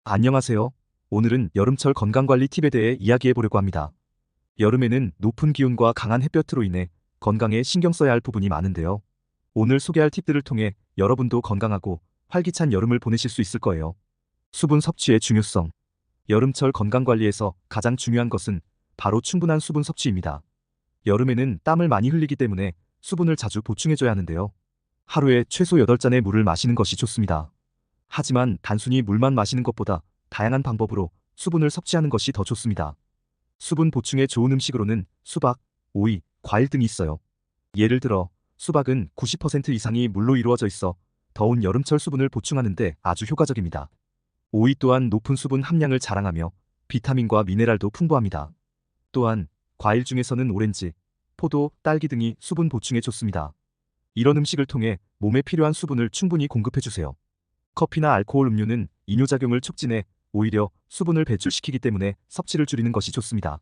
안녕하세요. 오늘은 여름철 건강관리 팁에 대해 이야기해 보려고 합니다. 여름에는 높은 기온과 강한 햇볕으로 인해 건강에 신경 써야 할 부분이 많은데요. 오늘 소개할 팁들을 통해 여러분도 건강하고 활기찬 여름을 보내실 수 있을 거예요. 수분 섭취의 중요성. 여름철 건강관리에서 가장 중요한 것은 바로 충분한 수분 섭취입니다. 여름에는 땀을 많이 흘리기 때문에 수분을 자주 보충해줘야 하는데요. 하루에 최소 8잔의 물을 마시는 것이 좋습니다. 하지만 단순히 물만 마시는 것보다 다양한 방법으로 수분을 섭취하는 것이 더 좋습니다. 수분 보충에 좋은 음식으로는 수박, 오이, 과일 등이 있어요. 예를 들어 수박은 90% 이상이 물로 이루어져 있어 더운 여름철 수분을 보충하는 데 아주 효과적입니다. 오이 또한 높은 수분 함량을 자랑하며 비타민과 미네랄도 풍부합니다. 또한 과일 중에서는 오렌지, 포도, 딸기 등이 수분 보충에 좋습니다. 이런 음식을 통해 몸에 필요한 수분을 충분히 공급해주세요. 커피나 알코올 음료는 이뇨작용을 촉진해 오히려 수분을 배출시키기 때문에 섭취를 줄이는 것이 좋습니다.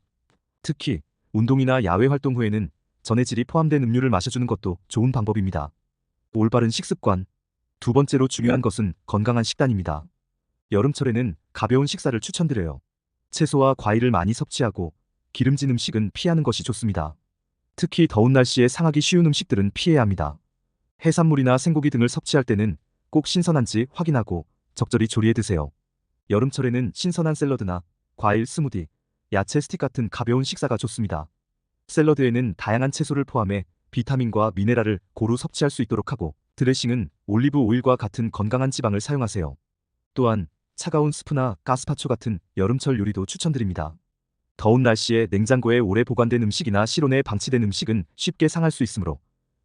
특히 운동이나 야외 활동 후에는 전해질이 포함된 음료를 마셔주는 것도 좋은 방법입니다. 올바른 식습관. 두 번째로 중요한 것은 건강한 식단입니다. 여름철에는 가벼운 식사를 추천드려요. 채소와 과일을 많이 섭취하고 기름진 음식은 피하는 것이 좋습니다. 특히 더운 날씨에 상하기 쉬운 음식들은 피해야 합니다. 해산물이나 생고기 등을 섭취할 때는 꼭 신선한지 확인하고 적절히 조리해 드세요. 여름철에는 신선한 샐러드나 과일 스무디, 야채 스틱 같은 가벼운 식사가 좋습니다. 샐러드에는 다양한 채소를 포함해 비타민과 미네랄을 고루 섭취할 수 있도록 하고, 드레싱은 올리브 오일과 같은 건강한 지방을 사용하세요. 또한 차가운 스프나 가스파초 같은 여름철 요리도 추천드립니다. 더운 날씨에 냉장고에 오래 보관된 음식이나 실온에 방치된 음식은 쉽게 상할 수 있으므로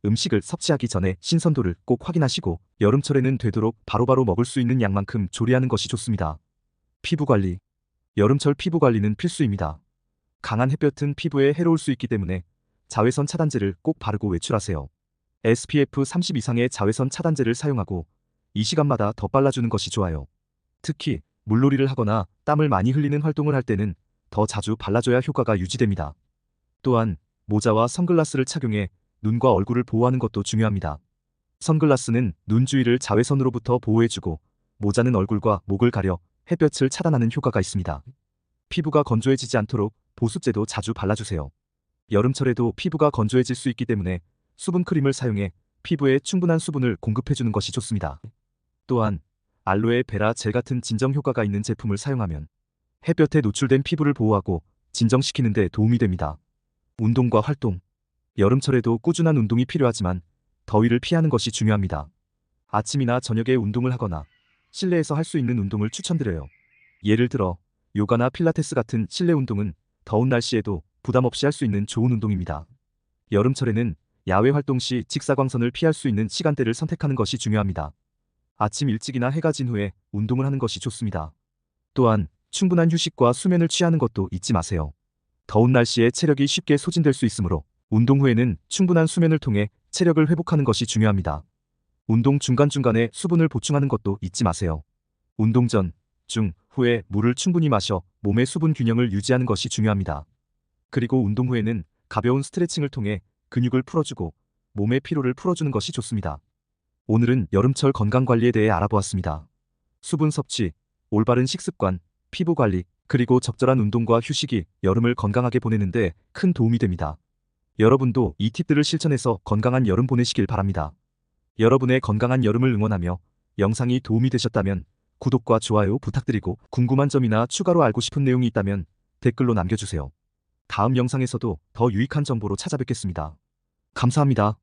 음식을 섭취하기 전에 신선도를 꼭 확인하시고, 여름철에는 되도록 바로바로 먹을 수 있는 양만큼 조리하는 것이 좋습니다. 피부관리. 여름철 피부관리는 필수입니다. 강한 햇볕은 피부에 해로울 수 있기 때문에 자외선 차단제를 꼭 바르고 외출하세요. SPF 30 이상의 자외선 차단제를 사용하고 이 시간마다 더 발라주는 것이 좋아요. 특히 물놀이를 하거나 땀을 많이 흘리는 활동을 할 때는 더 자주 발라줘야 효과가 유지됩니다. 또한 모자와 선글라스를 착용해 눈과 얼굴을 보호하는 것도 중요합니다. 선글라스는 눈 주위를 자외선으로부터 보호해주고, 모자는 얼굴과 목을 가려 햇볕을 차단하는 효과가 있습니다. 피부가 건조해지지 않도록 보습제도 자주 발라주세요. 여름철에도 피부가 건조해질 수 있기 때문에 수분 크림을 사용해 피부에 충분한 수분을 공급해주는 것이 좋습니다. 또한 알로에 베라 젤 같은 진정 효과가 있는 제품을 사용하면 햇볕에 노출된 피부를 보호하고 진정시키는 데 도움이 됩니다. 운동과 활동. 여름철에도 꾸준한 운동이 필요하지만 더위를 피하는 것이 중요합니다. 아침이나 저녁에 운동을 하거나 실내에서 할 수 있는 운동을 추천드려요. 예를 들어 요가나 필라테스 같은 실내 운동은 더운 날씨에도 부담 없이 할 수 있는 좋은 운동입니다. 여름철에는 야외 활동 시 직사광선을 피할 수 있는 시간대를 선택하는 것이 중요합니다. 아침 일찍이나 해가 진 후에 운동을 하는 것이 좋습니다. 또한 충분한 휴식과 수면을 취하는 것도 잊지 마세요. 더운 날씨에 체력이 쉽게 소진될 수 있으므로 운동 후에는 충분한 수면을 통해 체력을 회복하는 것이 중요합니다. 운동 중간중간에 수분을 보충하는 것도 잊지 마세요. 운동 전, 중, 후에 물을 충분히 마셔 몸의 수분 균형을 유지하는 것이 중요합니다. 그리고 운동 후에는 가벼운 스트레칭을 통해 근육을 풀어주고 몸의 피로를 풀어주는 것이 좋습니다. 오늘은 여름철 건강관리에 대해 알아보았습니다. 수분 섭취, 올바른 식습관, 피부 관리, 그리고 적절한 운동과 휴식이 여름을 건강하게 보내는데 큰 도움이 됩니다. 여러분도 이 팁들을 실천해서 건강한 여름 보내시길 바랍니다. 여러분의 건강한 여름을 응원하며 영상이 도움이 되셨다면 구독과 좋아요 부탁드리고, 궁금한 점이나 추가로 알고 싶은 내용이 있다면 댓글로 남겨주세요. 다음 영상에서도 더 유익한 정보로 찾아뵙겠습니다. 감사합니다.